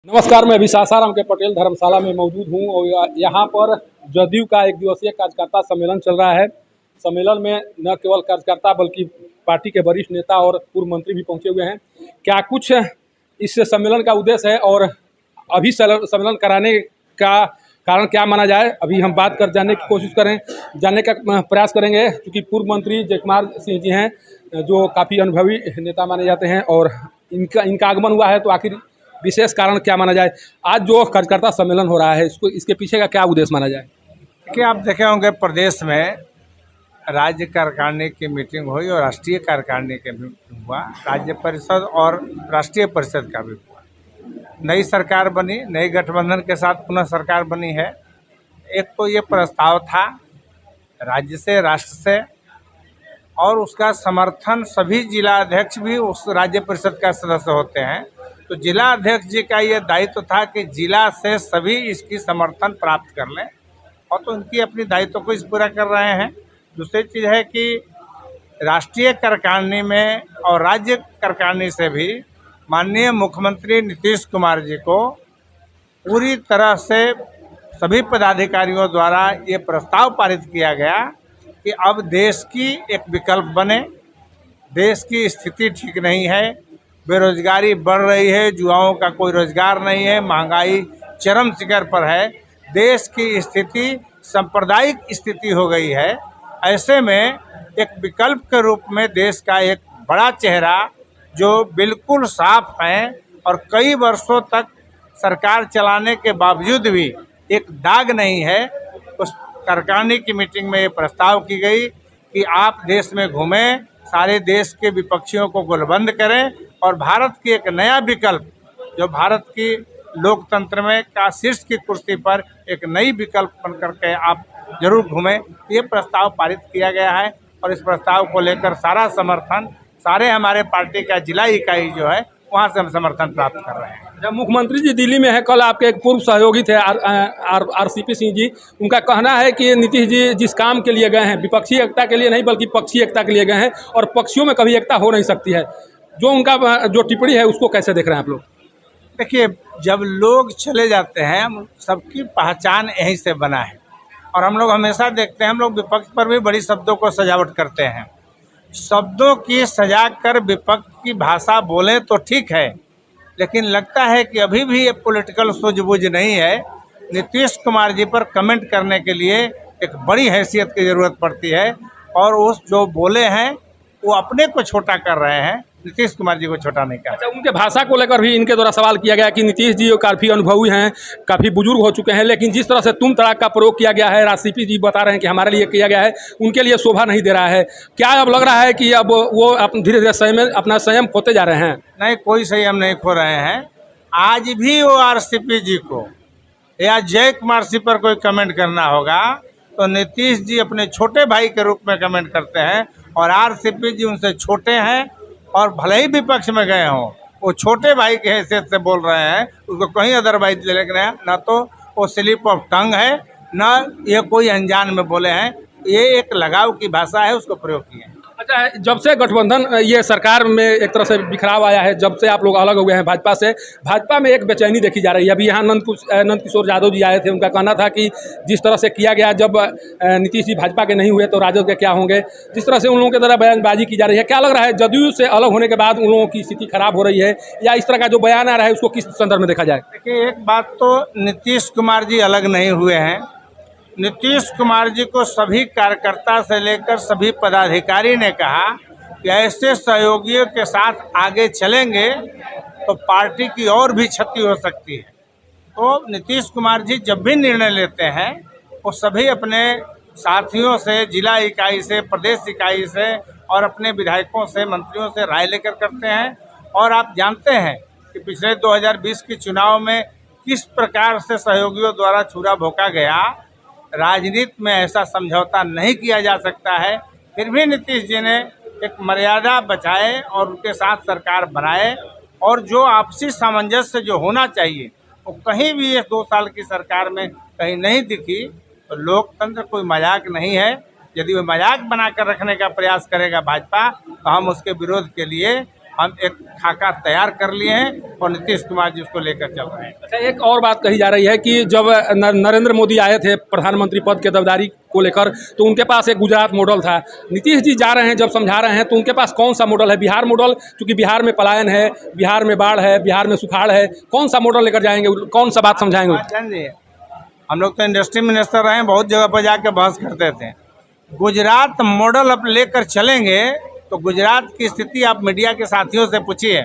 नमस्कार, मैं अभी सासाराम के पटेल धर्मशाला में मौजूद हूँ और यहाँ पर जदयू का एक दिवसीय कार्यकर्ता सम्मेलन चल रहा है। सम्मेलन में न केवल कार्यकर्ता बल्कि पार्टी के वरिष्ठ नेता और पूर्व मंत्री भी पहुँचे हुए हैं। क्या कुछ इस सम्मेलन का उद्देश्य है और अभी सम्मेलन कराने का कारण क्या माना जाए, अभी हम बात कर जानने की कोशिश जानने का प्रयास करेंगे। क्योंकि पूर्व मंत्री जयकुमार सिंह जी हैं जो काफ़ी अनुभवी नेता माने जाते हैं और इनका आगमन हुआ है, तो आखिर विशेष कारण क्या माना जाए। आज जो कार्यकर्ता सम्मेलन हो रहा है इसके पीछे का क्या उद्देश्य माना जाए। कि आप देखे होंगे प्रदेश में राज्य कार्यकारिणी की मीटिंग हुई और राष्ट्रीय कार्यकारिणी की मीटिंग हुआ, राज्य परिषद और राष्ट्रीय परिषद का भी हुआ। नई सरकार बनी, नई गठबंधन के साथ पुनः सरकार बनी है। एक तो ये प्रस्ताव था राज्य से, राष्ट्र से, और उसका समर्थन सभी जिला अध्यक्ष भी उस राज्य परिषद का सदस्य होते हैं। तो जिला अध्यक्ष जी का ये दायित्व था कि जिला से सभी इसकी समर्थन प्राप्त कर लें, और तो उनकी अपनी दायित्व को इस पूरा कर रहे हैं। दूसरी चीज़ है कि राष्ट्रीय कार्यकारिणी में और राज्य कार्यकारिणी से भी माननीय मुख्यमंत्री नीतीश कुमार जी को पूरी तरह से सभी पदाधिकारियों द्वारा ये प्रस्ताव पारित किया गया कि अब देश की एक विकल्प बने। देश की स्थिति ठीक नहीं है, बेरोजगारी बढ़ रही है, युवाओं का कोई रोजगार नहीं है, महंगाई चरम शिखर पर है, देश की स्थिति सांप्रदायिक स्थिति हो गई है। ऐसे में एक विकल्प के रूप में देश का एक बड़ा चेहरा जो बिल्कुल साफ है और कई वर्षों तक सरकार चलाने के बावजूद भी एक दाग नहीं है, उस कार्यकारिणी की मीटिंग में ये प्रस्ताव की गई कि आप देश में घूमें, सारे देश के विपक्षियों को गोलबंद करें और भारत की एक नया विकल्प, जो भारत की लोकतंत्र में का शीर्ष की कुर्सी पर एक नई विकल्प बन करके आप जरूर घूमें। ये प्रस्ताव पारित किया गया है और इस प्रस्ताव को लेकर सारा समर्थन, सारे हमारे पार्टी का जिला इकाई जो है वहाँ से हम समर्थन प्राप्त कर रहे हैं। जब मुख्यमंत्री जी दिल्ली में है, कल आपके एक पूर्व सहयोगी थे आरसीपी सिंह जी, उनका कहना है कि नीतीश जी जिस काम के लिए गए हैं विपक्षी एकता के लिए नहीं बल्कि पक्षी एकता के लिए गए हैं और पक्षियों में कभी एकता हो नहीं सकती है। जो उनका जो टिप्पणी है उसको कैसे देख रहे हैं आप लोग। देखिए, जब लोग चले जाते हैं, सबकी पहचान यहीं से बना है और हम लोग हमेशा देखते हैं, हम लोग विपक्ष पर भी बड़ी शब्दों को सजावट करते हैं। शब्दों की सजा कर विपक्ष की भाषा बोलें तो ठीक है, लेकिन लगता है कि अभी भी ये पॉलिटिकल सूझबूझ नहीं है। नीतीश कुमार जी पर कमेंट करने के लिए एक बड़ी हैसियत की ज़रूरत पड़ती है और उस जो बोले हैं वो अपने को छोटा कर रहे हैं, नीतीश कुमार जी को छोटा नहीं कर। अच्छा, उनके भाषा को लेकर भी इनके द्वारा सवाल किया गया कि नीतीश जी काफ़ी अनुभवी हैं, काफ़ी बुजुर्ग हो चुके हैं, लेकिन जिस तरह से तुम तड़ाक का प्रयोग किया गया है, आरसीपी जी बता रहे हैं कि हमारे लिए किया गया है, उनके लिए शोभा नहीं दे रहा है। क्या अब लग रहा है कि अब वो धीरे धीरे अपना संयम खोते जा रहे हैं। नहीं, कोई संयम नहीं खो रहे हैं। आज भी वो आरसीपी जी को या जयकुमार सिंह पर कोई कमेंट करना होगा तो नीतीश जी अपने छोटे भाई के रूप में कमेंट करते हैं और आरसीपी जी उनसे छोटे हैं और भले ही विपक्ष में गए हों, वो छोटे भाई के हैसियत से बोल रहे हैं, उसको कहीं अदरवाइज ले लेकर ना तो वो स्लिप ऑफ टंग है, ना ये कोई अनजान में बोले हैं। ये एक लगाव की भाषा है, उसको प्रयोग किए हैं। अच्छा, जब से गठबंधन ये सरकार में एक तरह से बिखराव आया है, जब से आप लोग अलग हो गए हैं भाजपा से, भाजपा में एक बेचैनी देखी जा रही है। अभी यहाँ नंद किशोर यादव जी आए थे, उनका कहना था कि जिस तरह से किया गया, जब नीतीश जी भाजपा के नहीं हुए तो राजद के क्या होंगे, जिस तरह से उन लोगों के द्वारा बयानबाजी की जा रही है। क्या लग रहा है जदयू से अलग होने के बाद उन लोगों की स्थिति खराब हो रही है, या इस तरह का जो बयान आ रहा है उसको किस संदर्भ में देखा जाए। देखिए, एक बात तो नीतीश कुमार जी अलग नहीं हुए हैं। नीतीश कुमार जी को सभी कार्यकर्ता से लेकर सभी पदाधिकारी ने कहा कि ऐसे सहयोगियों के साथ आगे चलेंगे तो पार्टी की और भी क्षति हो सकती है। तो नीतीश कुमार जी जब भी निर्णय लेते हैं वो सभी अपने साथियों से, जिला इकाई से, प्रदेश इकाई से और अपने विधायकों से, मंत्रियों से राय लेकर करते हैं। और आप जानते हैं कि पिछले 2020 के चुनाव में किस प्रकार से सहयोगियों द्वारा छुरा भोंका गया। राजनीति में ऐसा समझौता नहीं किया जा सकता है, फिर भी नीतीश जी ने एक मर्यादा बचाए और उनके साथ सरकार बनाए, और जो आपसी सामंजस्य जो होना चाहिए वो कहीं भी इस 2 साल की सरकार में कहीं नहीं दिखी। तो लोकतंत्र कोई मजाक नहीं है। यदि वो मजाक बनाकर रखने का प्रयास करेगा भाजपा, तो हम उसके विरोध के लिए हम एक खाका तैयार कर लिए हैं और नीतीश कुमार जी उसको लेकर चल रहे हैं। अच्छा, एक और बात कही जा रही है कि जब नरेंद्र मोदी आए थे प्रधानमंत्री पद के दावेदारी को लेकर, तो उनके पास एक गुजरात मॉडल था। नीतीश जी जा रहे हैं, जब समझा रहे हैं, तो उनके पास कौन सा मॉडल है? बिहार मॉडल, क्योंकि बिहार में पलायन है, बिहार में बाढ़ है, बिहार में सुखाड़ है, कौन सा मॉडल लेकर जाएंगे, कौन सा बात समझाएंगे? हम लोग तो इंडस्ट्री मिनिस्टर रहे हैं, बहुत जगह पर जाके बहस करते थे। गुजरात मॉडल अब लेकर चलेंगे तो गुजरात की स्थिति आप मीडिया के साथियों से पूछिए।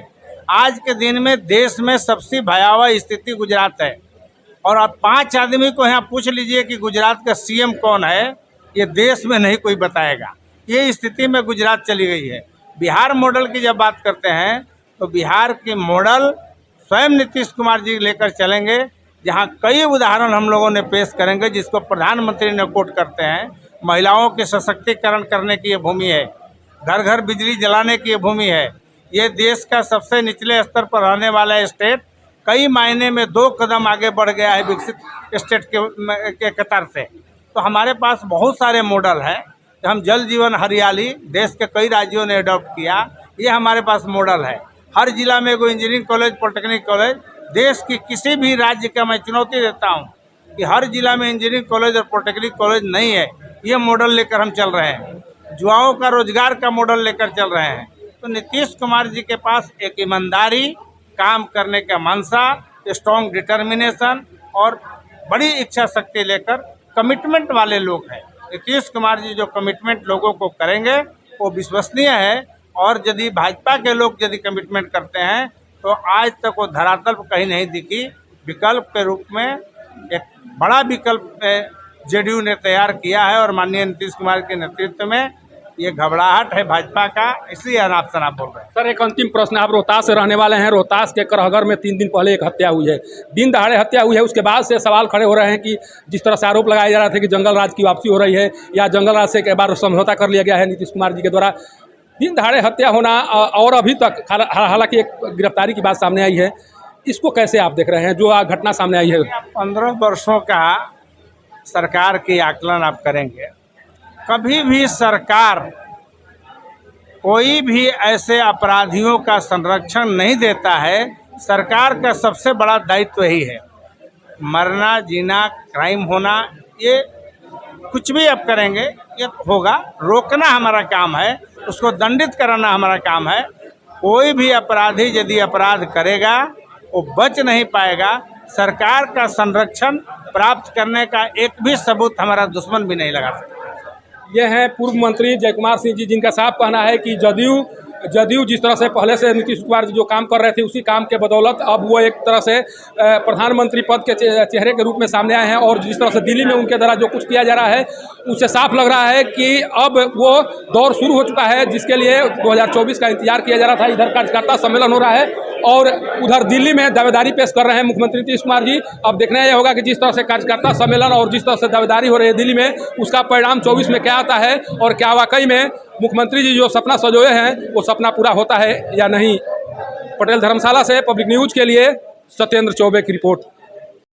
आज के दिन में देश में सबसे भयावह स्थिति गुजरात है, और आप 5 आदमी को यहाँ पूछ लीजिए कि गुजरात का सीएम कौन है, ये देश में नहीं कोई बताएगा। ये स्थिति में गुजरात चली गई है। बिहार मॉडल की जब बात करते हैं तो बिहार की मॉडल स्वयं नीतीश कुमार जी लेकर चलेंगे, जहाँ कई उदाहरण हम लोगों ने पेश करेंगे, जिसको प्रधानमंत्री ने कोट करते हैं। महिलाओं के सशक्तिकरण करने की ये भूमि है, घर घर बिजली जलाने की ये भूमि है। ये देश का सबसे निचले स्तर पर रहने वाला स्टेट कई मायने में 2 कदम आगे बढ़ गया है विकसित स्टेट के कतार से। तो हमारे पास बहुत सारे मॉडल हैं। हम जल जीवन हरियाली देश के कई राज्यों ने अडॉप्ट किया, ये हमारे पास मॉडल है। हर जिला में कोई इंजीनियरिंग कॉलेज, पॉलिटेक्निक कॉलेज, देश की किसी भी राज्य का मैं चुनौती देता हूँ कि हर जिला में इंजीनियरिंग कॉलेज और पॉलिटेक्निक कॉलेज नहीं है। ये मॉडल लेकर हम चल रहे हैं। युवाओं का रोजगार का मॉडल लेकर चल रहे हैं। तो नीतीश कुमार जी के पास एक ईमानदारी, काम करने का मनसा, स्ट्रॉन्ग डिटर्मिनेशन और बड़ी इच्छा शक्ति लेकर कमिटमेंट वाले लोग हैं। नीतीश कुमार जी जो कमिटमेंट लोगों को करेंगे वो विश्वसनीय है। और यदि भाजपा के लोग यदि कमिटमेंट करते हैं तो आज तक वो धरातल पर कहीं नहीं दिखी। विकल्प के रूप में एक बड़ा विकल्प जेडीयू ने तैयार किया है, और माननीय नीतीश कुमार के नेतृत्व में ये घबराहट है भाजपा का, इसलिए अनाप शनाप बोल रहे हैं। सर, एक अंतिम प्रश्न, आप रोहतास से रहने वाले हैं। रोहतास के करहगर में 3 दिन पहले एक हत्या हुई है, दिन दहाड़े हत्या हुई है। उसके बाद से सवाल खड़े हो रहे हैं कि जिस तरह से आरोप लगाया जा रहा था कि जंगल राज की वापसी हो रही है, या जंगल राज से एक बार समझौता कर लिया गया है नीतीश कुमार जी के द्वारा, दिन दहाड़े हत्या होना, और अभी तक हालांकि एक गिरफ्तारी की बात सामने आई है, इसको कैसे आप देख रहे हैं जो घटना सामने आई है? 15 वर्षों का सरकार की आकलन आप करेंगे, कभी भी सरकार कोई भी ऐसे अपराधियों का संरक्षण नहीं देता है। सरकार का सबसे बड़ा दायित्व यही है। मरना, जीना, क्राइम होना, ये कुछ भी आप करेंगे ये होगा। रोकना हमारा काम है, उसको दंडित कराना हमारा काम है। कोई भी अपराधी यदि अपराध करेगा वो बच नहीं पाएगा। सरकार का संरक्षण प्राप्त करने का एक भी सबूत हमारा दुश्मन भी नहीं लगा सकता। ये हैं पूर्व मंत्री जय कुमार सिंह जी, जिनका साफ कहना है कि जदयू जिस तरह से पहले से नीतीश कुमार जी जो काम कर रहे थे, उसी काम के बदौलत अब वो एक तरह से प्रधानमंत्री पद के चेहरे के रूप में सामने आए हैं। और जिस तरह से दिल्ली में उनके द्वारा जो कुछ किया जा रहा है, उससे साफ लग रहा है कि अब वो दौर शुरू हो चुका है, जिसके लिए 2024 का इंतजार किया जा रहा था। इधर कार्यकर्ता सम्मेलन हो रहा है और उधर दिल्ली में दावेदारी पेश कर रहे हैं मुख्यमंत्री नीतीश कुमार जी। अब देखना यह होगा कि जिस तरह से कार्यकर्ता सम्मेलन और जिस तरह से दावेदारी हो रही है दिल्ली में, उसका परिणाम 24 में क्या आता है, और क्या वाकई में मुख्यमंत्री जी जो सपना सजोए हैं वो सपना पूरा होता है या नहीं। पटेल धर्मशाला से पब्लिक न्यूज़ के लिए सत्येंद्र चौबे की रिपोर्ट।